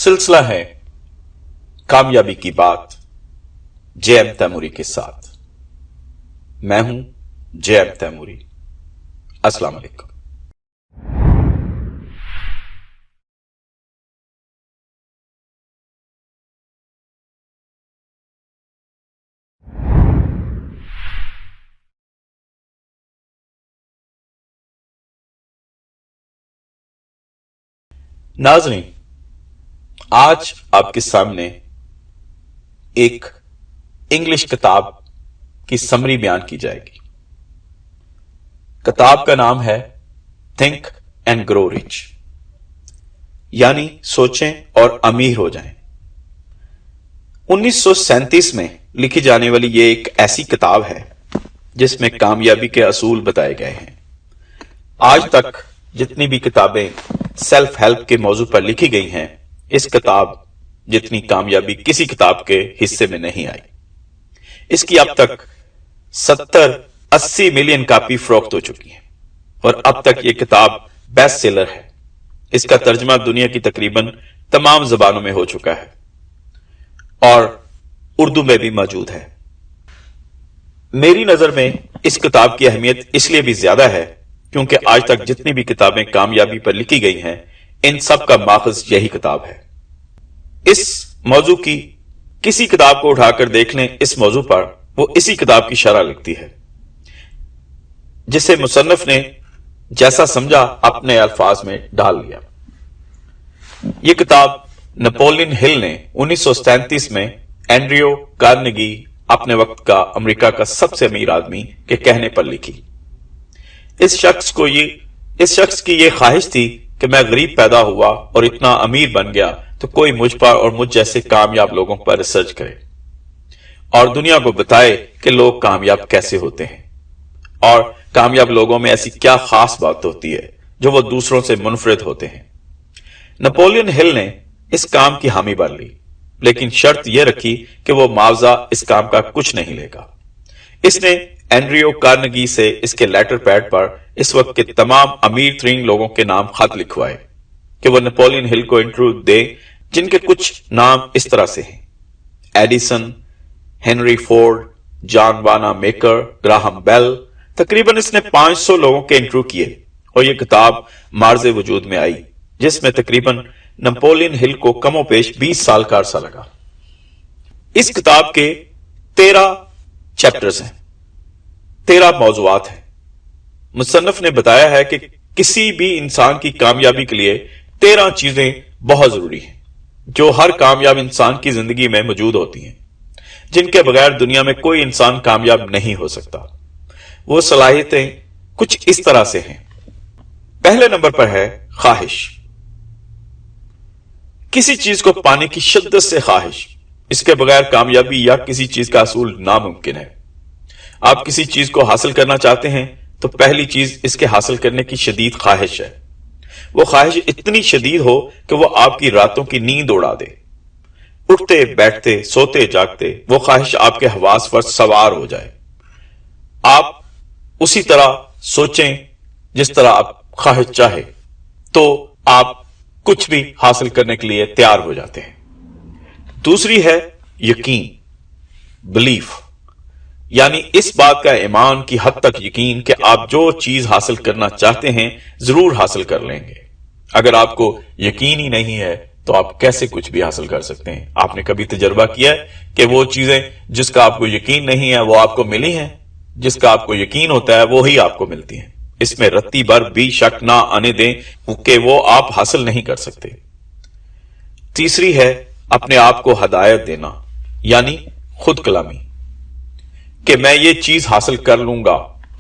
सिलसिला है कामयाबी की बात जे.एम. तैमूरी के साथ। मैं हूं जे.एम. तैमूरी। अस्सलाम वालेकुम। नाज़रीन, आज आपके सामने एक इंग्लिश किताब की समरी बयान की जाएगी। किताब का नाम है थिंक एंड ग्रो रिच, यानी सोचें और अमीर हो जाएं। 1937 में लिखी जाने वाली यह एक ऐसी किताब है जिसमें कामयाबी के असूल बताए गए हैं। आज तक जितनी भी किताबें सेल्फ हेल्प के मौजू पर लिखी गई हैं, इस किताब जितनी कामयाबी किसी किताब के हिस्से में नहीं आई। इसकी अब तक 70-80 मिलियन कॉपी फरोख्त हो चुकी है और अब तक यह किताब बेस्ट सेलर है। इसका तर्जमा दुनिया की तकरीबन तमाम जबानों में हो चुका है और उर्दू में भी मौजूद है। मेरी नजर में इस किताब की अहमियत इसलिए भी ज्यादा है क्योंकि आज तक जितनी भी किताबें कामयाबी पर लिखी गई हैं, इन सब का माखज़ यही किताब है। इस मौजू की किसी किताब को उठाकर देख लें, इस मौजू पर वो इसी किताब की शरह लिखती है, जिसे मुसन्निफ ने जैसा समझा अपने अल्फाज में डाल लिया। यह किताब नेपोलियन हिल ने 1937 में एंड्रियो कार्नेगी, अपने वक्त का अमेरिका का सबसे अमीर आदमी, के कहने पर लिखी। इस शख्स की यह ख्वाहिश थी कि मैं गरीब पैदा हुआ और इतना अमीर बन गया तो कोई मुझ पर और मुझ जैसे कामयाब लोगों पर रिसर्च करे और दुनिया को बताए कि लोग कामयाब कैसे होते हैं और कामयाब लोगों में ऐसी क्या खास बात होती है जो वो दूसरों से मुनफरिद होते हैं। नेपोलियन हिल ने इस काम की हामी भर ली, लेकिन शर्त यह रखी कि वो मुआवजा इस काम का कुछ नहीं लेगा। इसने एंड्रियो कार्नेगी से इसके लेटर पैड पर इस वक्त के तमाम अमीर तरीन लोगों के नाम खत लिखवाए कि वो नेपोलियन हिल को इंटरव्यू दे, जिनके कुछ नाम इस तरह से हैं: एडिसन, हेनरी फोर्ड, जॉन वाना मेकर, ग्राहम बेल। तकरीबन इसने 500 लोगों के इंटरव्यू किए और यह किताब मार्ज़े वजूद में आई, जिसमें तकरीबन नेपोलियन हिल को कमोपेश 20 साल का अरसा लगा। इस किताब के 13 चैप्टर्स हैं, 13 मौज़ूआत हैं। मुसन्निफ ने बताया है कि किसी भी इंसान की कामयाबी के लिए 13 चीजें बहुत जरूरी हैं, जो हर कामयाब इंसान की जिंदगी में मौजूद होती हैं, जिनके बगैर दुनिया में कोई इंसान कामयाब नहीं हो सकता। वो सलाहियतें कुछ इस तरह से हैं। पहले नंबर पर है ख्वाहिश। किसी चीज को पाने की शिद्दत से ख्वाहिश, इसके बगैर कामयाबी या किसी चीज का असूल नामुमकिन है। आप किसी चीज को हासिल करना चाहते हैं तो पहली चीज इसके हासिल करने की शदीद ख्वाहिश है। वो ख्वाहिश इतनी शदीद हो कि वो आपकी रातों की नींद उड़ा दे। उठते बैठते सोते जागते वो ख्वाहिश आपके हवास पर सवार हो जाए। आप उसी तरह सोचें जिस तरह आप ख्वाहिश चाहे, तो आप कुछ भी हासिल करने के लिए तैयार हो जाते हैं। दूसरी है यकीन, बिलीफ, यानी इस बात का ईमान की हद तक यकीन कि आप जो चीज हासिल करना चाहते हैं जरूर हासिल कर लेंगे। अगर आपको यकीन ही नहीं है तो आप कैसे कुछ भी हासिल कर सकते हैं? आपने कभी तजर्बा किया है कि वो चीजें जिसका आपको यकीन नहीं है वो आपको मिली हैं? जिसका आपको यकीन होता है वो ही आपको मिलती हैं। इसमें रत्ती भर भी शक ना आने दें कि वो आप हासिल नहीं कर सकते। तीसरी है अपने आप को हदायत देना, यानी खुद कलामी, कि मैं ये चीज हासिल कर लूंगा।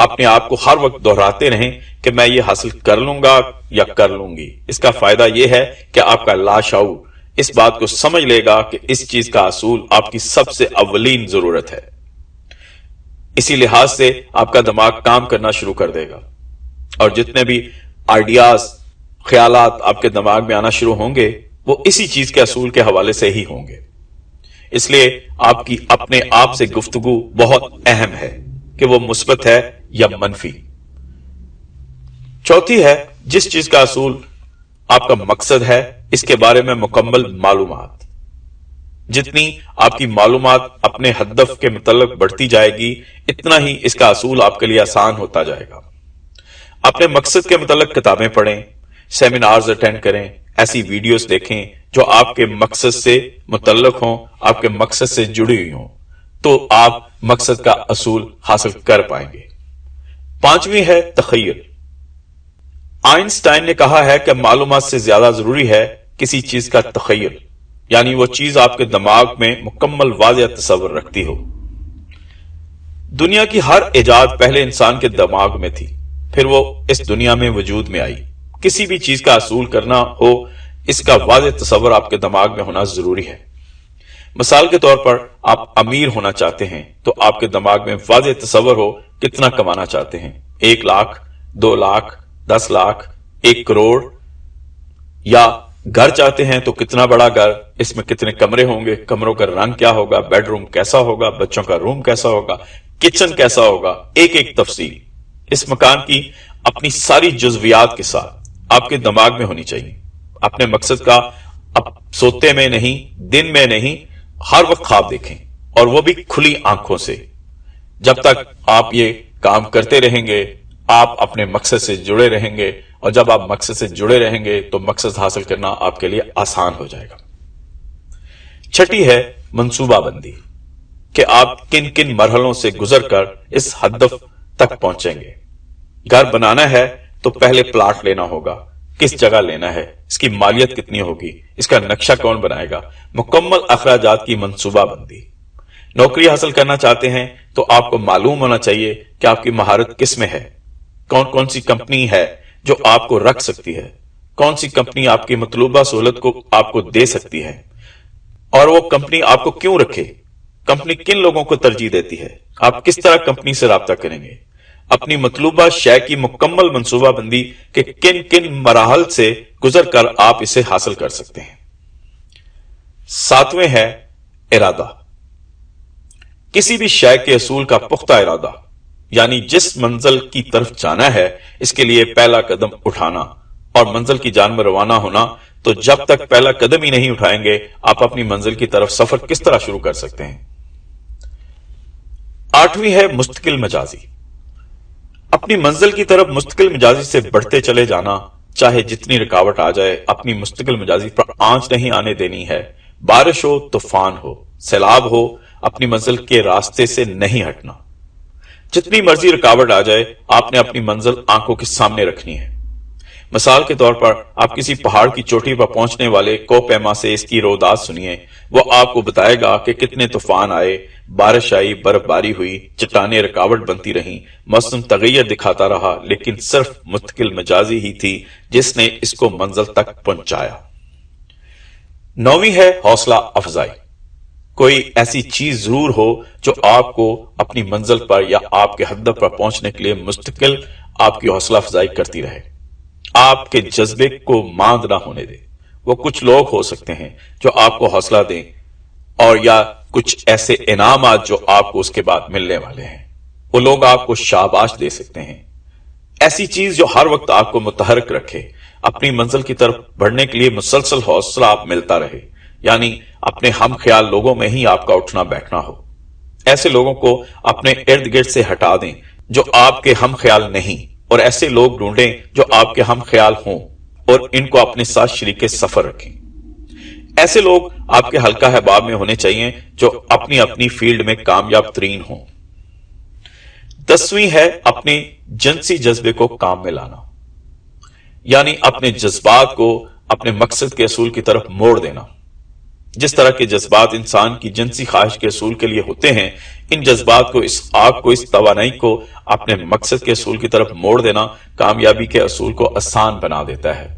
अपने आप को हर वक्त दोहराते रहें कि मैं ये हासिल कर लूंगा या कर लूंगी। इसका फायदा यह है कि आपका लाशऊर इस बात को समझ लेगा कि इस चीज का असूल आपकी सबसे अव्वलीन जरूरत है। इसी लिहाज से आपका दिमाग काम करना शुरू कर देगा और जितने भी आइडियाज, ख्यालात आपके दिमाग में आना शुरू होंगे वो इसी चीज के असूल के हवाले से ही होंगे। इसलिए आपकी अपने आप से गुफ्तगू बहुत अहम है कि वो मुस्बत है या मनफी। चौथी है जिस चीज का असूल आपका मकसद है, इसके बारे में मुकम्मल मालूमात। जितनी आपकी मालूमात अपने हदफ के मुतल्लिक बढ़ती जाएगी, इतना ही इसका असूल आपके लिए आसान होता जाएगा। अपने मकसद के मुतल्लिक किताबें पढ़ें, सेमिनार्स अटेंड करें, ऐसी वीडियोस देखें जो आपके मकसद से मुतल्लिक हों, आपके मकसद से जुड़ी हुई हों, तो आप मकसद का असूल हासिल कर पाएंगे। पांचवी है तखय्युल। आइंस्टाइन ने कहा है कि मालूमात से ज्यादा जरूरी है किसी चीज का तखय्युल, यानी वो चीज आपके दिमाग में मुकम्मल वाज़ेह तस्वर रखती हो। दुनिया की हर इजाद पहले इंसान के दिमाग में थी, फिर वो इस दुनिया में वजूद में आई। किसी भी चीज का असूल करना हो, इसका वाज़ेह तस्वर आपके दिमाग में होना जरूरी है। मिसाल के तौर पर आप अमीर होना चाहते हैं तो आपके दिमाग में वाज़ेह तस्वर हो कितना कमाना चाहते हैं, 1 लाख, 2 लाख, 10 लाख, 1 करोड़। या घर चाहते हैं तो कितना बड़ा घर, इसमें कितने कमरे होंगे, कमरों का रंग क्या होगा, बेडरूम कैसा होगा, बच्चों का रूम कैसा होगा, किचन कैसा होगा, एक एक तफसील इस मकान की अपनी सारी जुज़वियात के साथ आपके दिमाग में होनी चाहिए। अपने मकसद का अब सोते में नहीं, दिन में नहीं, हर वक्त ख्वाब देखें, और वो भी खुली आंखों से। जब तक आप ये काम करते रहेंगे, आप अपने मकसद से जुड़े रहेंगे, और जब आप मकसद से जुड़े रहेंगे तो मकसद हासिल करना आपके लिए आसान हो जाएगा। छठी है मंसूबाबंदी, कि आप किन किन मरहलों से गुजरकर इस हदफ तक पहुंचेंगे। घर बनाना है तो पहले प्लाट लेना होगा, किस जगह लेना है, इसकी मालियत कितनी होगी, इसका नक्शा कौन बनाएगा, मुकम्मल अखराजात की मंसूबाबंदी। नौकरी हासिल करना चाहते हैं तो आपको मालूम होना चाहिए कि आपकी महारत किस में है, कौन कौन सी कंपनी है जो आपको रख सकती है, कौन सी कंपनी आपकी मतलूबा सहूलत को आपको दे सकती है, और वो कंपनी आपको क्यों रखे, कंपनी किन लोगों को तरजीह देती है, आप किस तरह कंपनी से राब्ता करेंगे। अपनी मतलूबा शय की मुकम्मल मंसूबाबंदी के किन किन मराहल से गुजर कर आप इसे हासिल कर सकते हैं। सातवें है इरादा। किसी भी शय के असूल का पुख्ता इरादा, यानी जिस मंजिल की तरफ जाना है इसके लिए पहला कदम उठाना और मंजिल की जान में रवाना होना। तो जब तक पहला कदम ही नहीं उठाएंगे, आप अपनी मंजिल की तरफ सफर किस तरह शुरू कर सकते हैं। आठवीं है मुस्तकिल मजाजी। अपनी मंजिल की तरफ मुस्तकिल मिजाजी से बढ़ते चले जाना, चाहे जितनी रुकावट आ जाए, अपनी मुस्तकिल मिजाजी पर आंच नहीं आने देनी है। बारिश हो, तूफान हो, सैलाब हो, अपनी मंजिल के रास्ते से नहीं हटना। जितनी मर्जी रुकावट आ जाए, आपने अपनी मंजिल आंखों के सामने रखनी है। मिसाल के तौर पर आप किसी पहाड़ की चोटी पर पहुंचने वाले कोपैमा से इसकी रोदात सुनिए। वो आपको बताएगा कि कितने तूफान आए, बारिश आई, बर्फबारी हुई, चट्टानें रुकावट बनती रहीं, मौसम तगैयर दिखाता रहा, लेकिन सिर्फ मुस्तकिल मिजाजी ही थी जिसने इसको मंजिल तक पहुंचाया। नौवीं है हौसला अफजाई। कोई ऐसी चीज जरूर हो जो आपको अपनी मंजिल पर या आपके हदफ पर पहुंचने के लिए मुस्तकिल आपकी हौसला अफजाई करती रहे, आपके जज्बे को मांद ना होने दे। वो कुछ लोग हो सकते हैं जो आपको हौसला दें, और या कुछ ऐसे इनामात जो आपको उसके बाद मिलने वाले हैं, वो लोग आपको शाबाश दे सकते हैं। ऐसी चीज जो हर वक्त आपको मुतहरक रखे, अपनी मंजिल की तरफ बढ़ने के लिए मुसलसल हौसला आप मिलता रहे, यानी अपने हम ख्याल लोगों में ही आपका उठना बैठना हो। ऐसे लोगों को अपने इर्द गिर्द से हटा दें जो आपके हम ख्याल नहीं, और ऐसे लोग ढूंढें जो आपके हम ख्याल हों, और इनको अपने साथ शरीके सफर रखें। ऐसे लोग आपके हल्का अहबाब में होने चाहिए जो अपनी अपनी फील्ड में कामयाब तरीन हों। 10वीं है अपने जिनसी जज्बे को काम में लाना, यानी अपने जज्बात को अपने मकसद के असूल की तरफ मोड़ देना। जिस तरह के जज्बात इंसान की जिनसी ख्वाहिश के असूल के लिए होते हैं, इन जज्बात को, इस आग को, इस तवानाई को अपने मकसद के असूल की तरफ मोड़ देना कामयाबी के असूल को आसान बना देता है।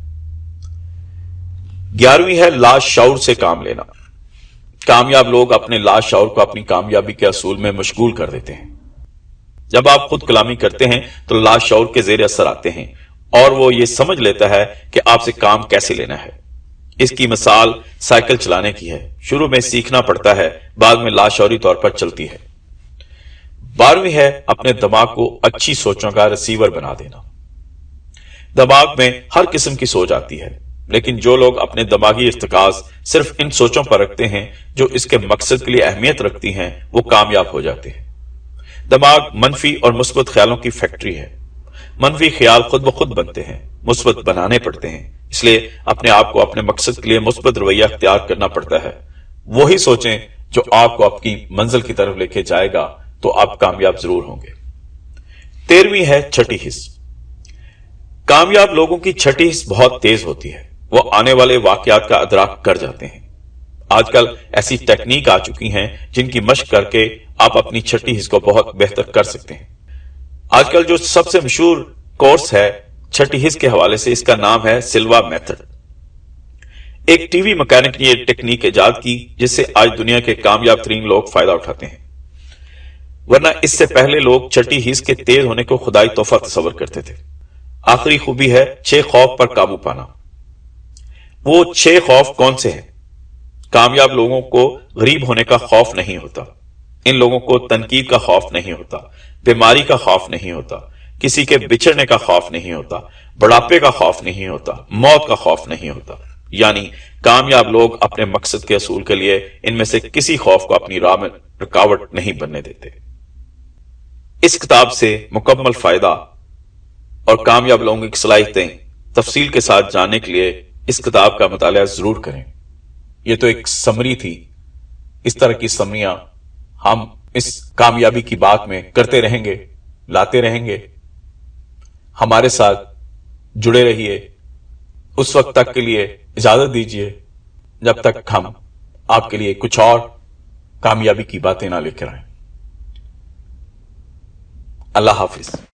11वीं है लाशऊर से काम लेना। कामयाब लोग अपने लाशऊर को अपनी कामयाबी के असूल में मशगूल कर देते हैं। जब आप खुद कलामी करते हैं तो लाशऊर के जेर असर आते हैं, और वो ये समझ लेता है कि आपसे काम कैसे लेना है। इसकी मिसाल साइकिल चलाने की है। शुरू में सीखना पड़ता है, बाद में लाशऊरी तौर पर चलती है। 12वीं है अपने दिमाग को अच्छी सोचों का रिसीवर बना देना। दिमाग में हर किस्म की सोच आती है, لیکن جو لوگ اپنے دماغی ارتکاز صرف ان سوچوں پر رکھتے ہیں جو اس کے مقصد کے لیے اہمیت رکھتی ہیں وہ کامیاب ہو جاتے ہیں۔ دماغ منفی اور مثبت خیالوں کی فیکٹری ہے۔ منفی خیال خود بخود بنتے ہیں، مثبت بنانے پڑتے ہیں، اس لیے اپنے آپ کو اپنے مقصد کے لیے مثبت رویہ اختیار کرنا پڑتا ہے۔ وہی سوچیں جو آپ کو آپ کی منزل کی طرف لے کے جائے گا، تو آپ کامیاب ضرور ہوں گے۔ 13ویں ہے چھٹی حس۔ کامیاب لوگوں کی چھٹی حس بہت تیز ہوتی ہے، وہ آنے والے واقعات کا ادراک کر جاتے ہیں۔ آج کل ایسی ٹیکنیک آ چکی ہیں جن کی مشق کر کے آپ اپنی چھٹی حس کو بہت بہتر کر سکتے ہیں۔ آج کل جو سب سے مشہور کورس ہے چھٹی حس کے حوالے سے، اس کا نام ہے سلوا میتھڈ۔ ایک ٹی وی مکینک نے یہ ٹیکنیک ایجاد کی جس سے آج دنیا کے کامیاب ترین لوگ فائدہ اٹھاتے ہیں، ورنہ اس سے پہلے لوگ چھٹی حس کے تیز ہونے کو خدائی تحفہ تصور کرتے تھے۔ آخری خوبی ہے 6 خوف پر قابو پانا۔ وہ 6 خوف کون سے ہیں؟ کامیاب لوگوں کو غریب ہونے کا خوف نہیں ہوتا، ان لوگوں کو تنقید کا خوف نہیں ہوتا، بیماری کا خوف نہیں ہوتا، کسی کے بچھڑنے کا خوف نہیں ہوتا، بڑھاپے کا خوف نہیں ہوتا، موت کا خوف نہیں ہوتا۔ یعنی کامیاب لوگ اپنے مقصد کے حصول کے لیے ان میں سے کسی خوف کو اپنی راہ میں رکاوٹ نہیں بننے دیتے۔ اس کتاب سے مکمل فائدہ اور کامیاب لوگوں کی صلاحیتیں تفصیل کے ساتھ جاننے کے لیے اس کتاب کا مطالعہ ضرور کریں۔ یہ تو ایک سمری تھی، اس طرح کی سمریاں ہم اس کامیابی کی بات میں کرتے رہیں گے، لاتے رہیں گے۔ ہمارے ساتھ جڑے رہیے۔ اس وقت تک کے لیے اجازت دیجیے جب تک ہم آپ کے لیے کچھ اور کامیابی کی باتیں نہ لے کر آئیں۔ اللہ حافظ۔